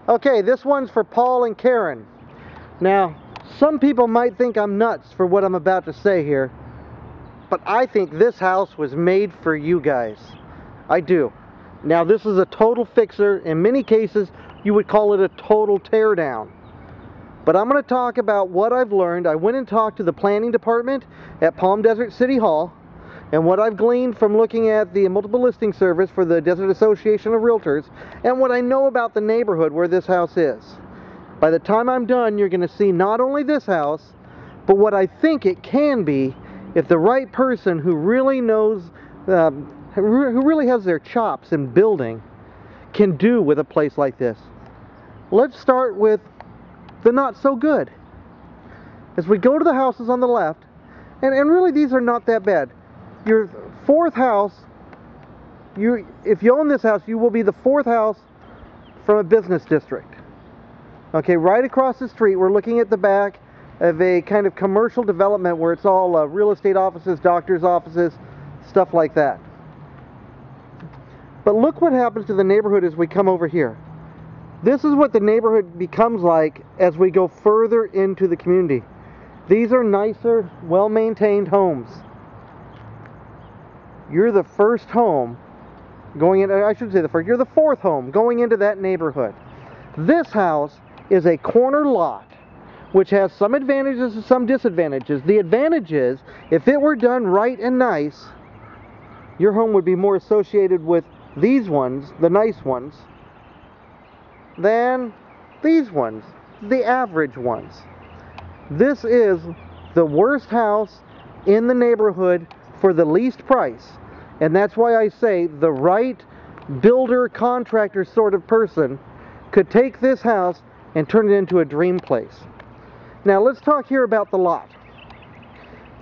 Okay, this one's for Paul and Karen. Now, some people might think I'm nuts for what I'm about to say here, but I think this house was made for you guys. I do. Now, this is a total fixer. In many cases, you would call it a total teardown. But I'm going to talk about what I've learned. I went and talked to the planning department at Palm Desert City Hall, and what I've gleaned from looking at the multiple listing service for the Desert Association of Realtors, and what I know about the neighborhood where this house is. By the time I'm done, you're going to see not only this house, but what I think it can be if the right person who really knows, who really has their chops in building, can do with a place like this. Let's start with the not so good. As we go to the houses on the left, and really these are not that bad. Your fourth house, if you own this house, you will be the fourth house from a business district. Okay, right across the street, we're looking at the back of a kind of commercial development where it's all real estate offices, doctors' offices, stuff like that. But look what happens to the neighborhood as we come over here. This is what the neighborhood becomes like as we go further into the community. These are nicer, well-maintained homes. You're the first home going in, I should say the first, you're the fourth home going into that neighborhood. This house is a corner lot, which has some advantages and some disadvantages. The advantage is, if it were done right and nice, your home would be more associated with these ones, the nice ones, than these ones, the average ones. This is the worst house in the neighborhood for the least price. And that's why I say the right builder, contractor sort of person could take this house and turn it into a dream place. Now let's talk here about the lot.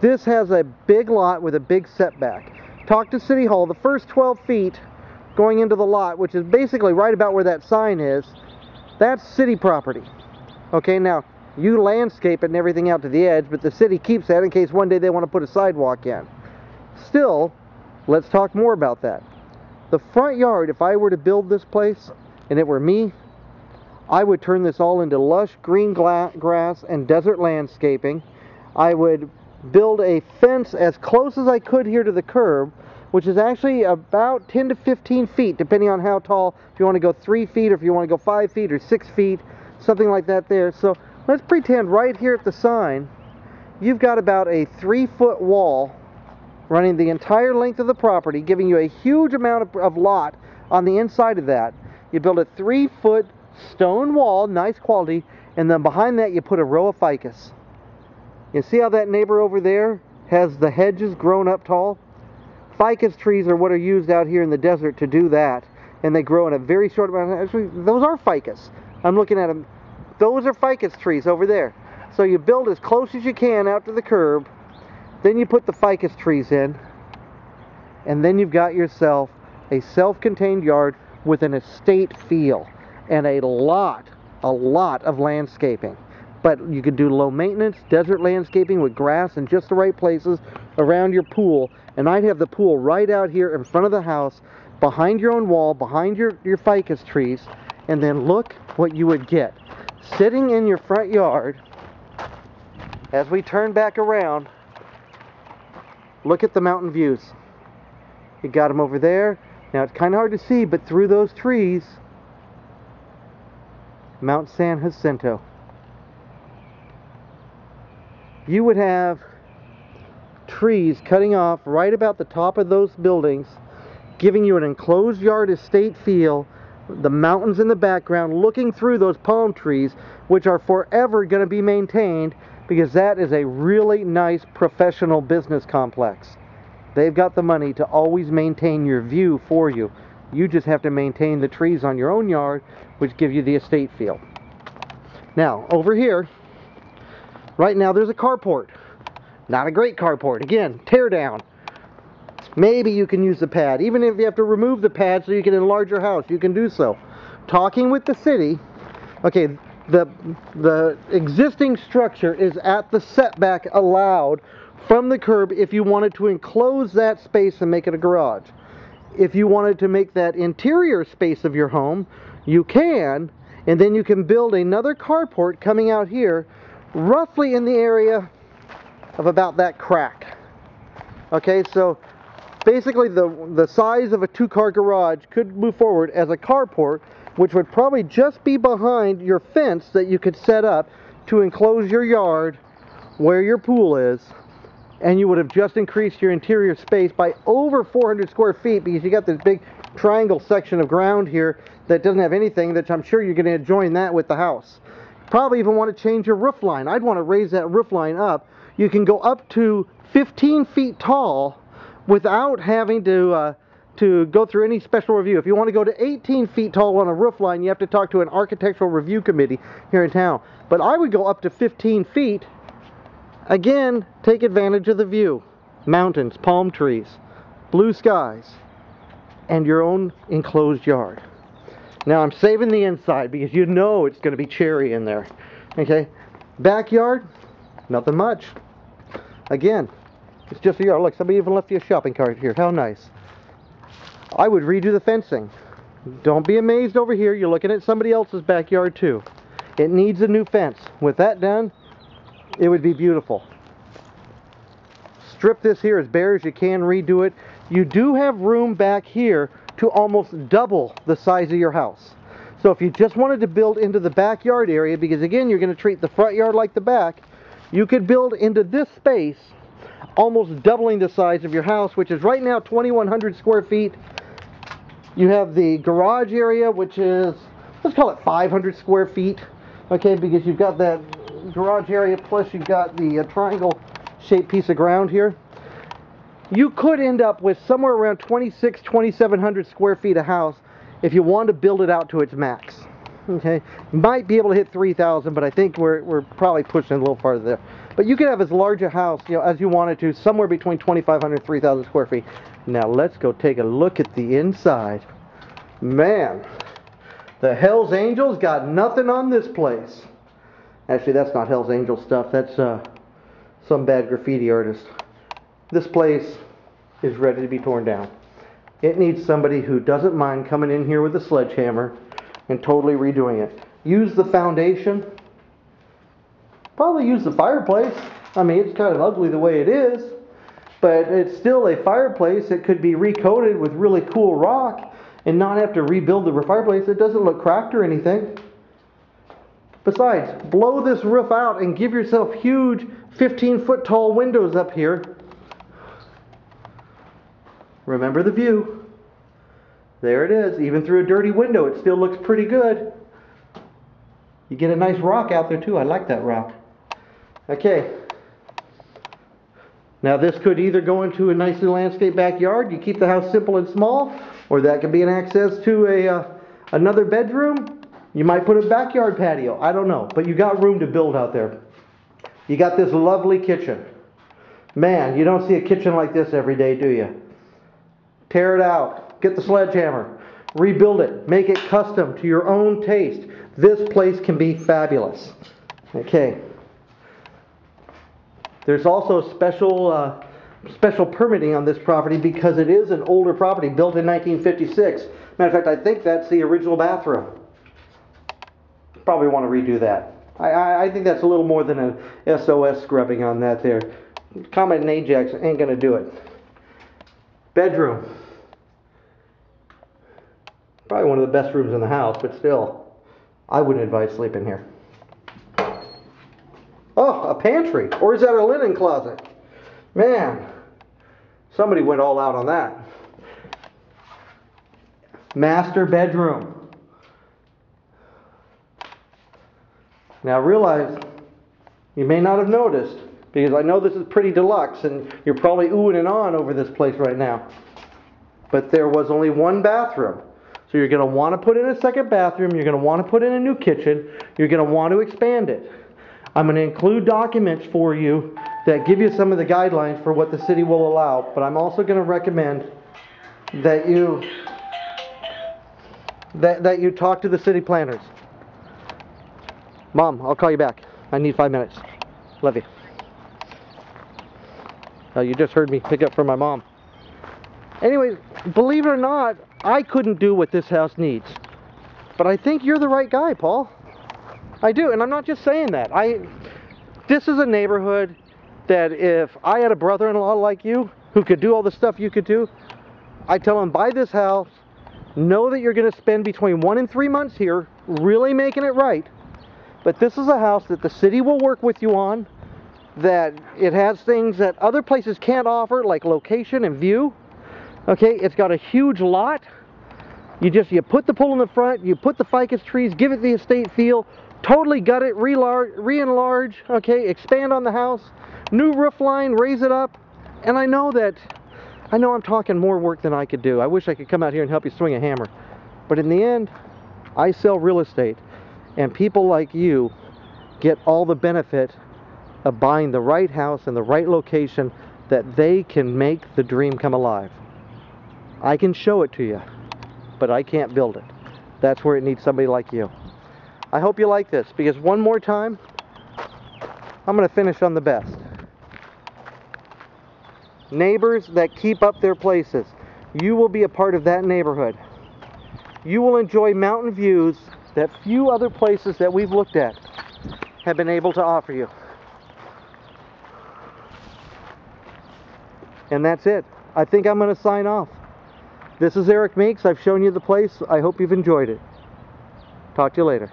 This has a big lot with a big setback. Talk to City Hall. The first 12 feet going into the lot, which is basically right about where that sign is, that's city property. Okay, now you landscape it and everything out to the edge, but the city keeps that in case one day they want to put a sidewalk in. Still, let's talk more about that. The front yard, if I were to build this place and it were me, I would turn this all into lush green grass and desert landscaping. I would build a fence as close as I could here to the curb, which is actually about 10 to 15 feet, depending on how tall, if you want to go 3 feet or if you want to go 5 feet or 6 feet, something like that there. So let's pretend right here at the sign, you've got about a 3-foot wall running the entire length of the property, giving you a huge amount of lot on the inside of that. You build a 3-foot stone wall, nice quality, and then behind that you put a row of ficus. You see how that neighbor over there has the hedges grown up tall? Ficus trees are what are used out here in the desert to do that, and they grow in a very short amount of time. Actually, those are ficus. I'm looking at them. Those are ficus trees over there. So you build as close as you can out to the curb, then you put the ficus trees in, and then you've got yourself a self-contained yard with an estate feel and a lot of landscaping. But you could do low maintenance desert landscaping with grass in just the right places around your pool, and I'd have the pool right out here in front of the house, behind your own wall, behind your ficus trees, and then look what you would get. Sitting in your front yard, as we turn back around, look at the mountain views. You got them over there. Now it's kind of hard to see, but through those trees, Mount San Jacinto. You would have trees cutting off right about the top of those buildings, giving you an enclosed yard estate feel, the mountains in the background, looking through those palm trees, which are forever going to be maintained, because that is a really nice professional business complex. They've got the money to always maintain your view for you. You just have to maintain the trees on your own yard, which give you the estate feel. Now, over here, right now there's a carport. Not a great carport. Again, tear down. Maybe you can use the pad. Even if you have to remove the pad so you can enlarge your house, you can do so. Talking with the city, okay, the existing structure is at the setback allowed from the curb if you wanted to enclose that space and make it a garage. If you wanted to make that interior space of your home, you can, And then you can build another carport coming out here, roughly in the area of about that crack. Okay, so basically the size of a 2-car garage could move forward as a carport, which would probably just be behind your fence that you could set up to enclose your yard where your pool is, and you would have just increased your interior space by over 400 square feet, because you got this big triangle section of ground here that doesn't have anything, that I'm sure you're going to join that with the house. Probably even want to change your roof line. I'd want to raise that roof line up. You can go up to 15 feet tall without having to go through any special review. If you want to go to 18 feet tall on a roof line, you have to talk to an architectural review committee here in town. But I would go up to 15 feet. Again, take advantage of the view. Mountains, palm trees, blue skies, and your own enclosed yard. Now I'm saving the inside because you know it's going to be cherry in there. Okay? Backyard, nothing much. Again, it's just a yard. Look, somebody even left you a shopping cart here. How nice. I would redo the fencing. Don't be amazed over here. You're looking at somebody else's backyard too. It needs a new fence. With that done, it would be beautiful. Strip this here as bare as you can, redo it. You do have room back here to almost double the size of your house. So if you just wanted to build into the backyard area, because again you're going to treat the front yard like the back, you could build into this space, almost doubling the size of your house, which is right now 2,100 square feet. You have the garage area, which is, let's call it 500 square feet, okay, because you've got that garage area, plus you've got the triangle shaped piece of ground here. You could end up with somewhere around 2,700 square feet of house if you want to build it out to its max. Okay, you might be able to hit 3,000, but I think we're probably pushing a little farther there. But you could have as large a house, you know, as you wanted to, somewhere between 2,500 and 3,000 square feet. Now let's go take a look at the inside. Man, the Hells Angels got nothing on this place. Actually, that's not Hells Angel stuff. That's some bad graffiti artist. This place is ready to be torn down. It needs somebody who doesn't mind coming in here with a sledgehammer and totally redoing it. Use the foundation. Probably use the fireplace. I mean, it's kind of ugly the way it is, but it's still a fireplace. It could be recoated with really cool rock and not have to rebuild the fireplace. It doesn't look cracked or anything. Besides, blow this roof out and give yourself huge 15-foot tall windows up here. Remember the view. There it is. Even through a dirty window, it still looks pretty good. You get a nice rock out there too. I like that rock. Okay. Now this could either go into a nicely landscaped backyard. You keep the house simple and small, or that could be an access to another bedroom. You might put a backyard patio. I don't know. But you got room to build out there. You got this lovely kitchen. Man, you don't see a kitchen like this every day, do you? Tear it out. Get the sledgehammer. Rebuild it. Make it custom to your own taste. This place can be fabulous. Okay. There's also special permitting on this property because it is an older property built in 1956. Matter of fact, I think that's the original bathroom. Probably want to redo that. I think that's a little more than an SOS scrubbing on that there. Comet and Ajax ain't going to do it. Bedroom. Probably one of the best rooms in the house, but still, I wouldn't advise sleeping here. Oh, a pantry. Or is that a linen closet? Man, somebody went all out on that. Master bedroom. Now realize, you may not have noticed, because I know this is pretty deluxe and you're probably oohing and ahhing over this place right now. But there was only one bathroom. So you're going to want to put in a second bathroom, you're going to want to put in a new kitchen, you're going to want to expand it. I'm going to include documents for you that give you some of the guidelines for what the city will allow, but I'm also going to recommend that you talk to the city planners. Mom, I'll call you back. I need 5 minutes. Love you. You just heard me pick up from my mom. Anyways, believe it or not, I couldn't do what this house needs. But I think you're the right guy, Paul. I do, and I'm not just saying that. This is a neighborhood that if I had a brother-in-law like you, who could do all the stuff you could do, I tell him, buy this house, know that you're going to spend between 1 and 3 months here, really making it right. But this is a house that the city will work with you on, that it has things that other places can't offer, like location and view. Okay, it's got a huge lot. You put the pool in the front, you put the ficus trees, give it the estate feel, totally gut it, re-enlarge, okay, expand on the house, new roof line, raise it up. And I know I'm talking more work than I could do. I wish I could come out here and help you swing a hammer. But in the end, I sell real estate, and people like you get all the benefit of buying the right house in the right location that they can make the dream come alive. I can show it to you, but I can't build it. That's where it needs somebody like you. I hope you like this, because one more time, I'm going to finish on the best. Neighbors that keep up their places. You will be a part of that neighborhood. You will enjoy mountain views that few other places that we've looked at have been able to offer you. And that's it. I think I'm going to sign off. This is Eric Meeks. I've shown you the place. I hope you've enjoyed it. Talk to you later.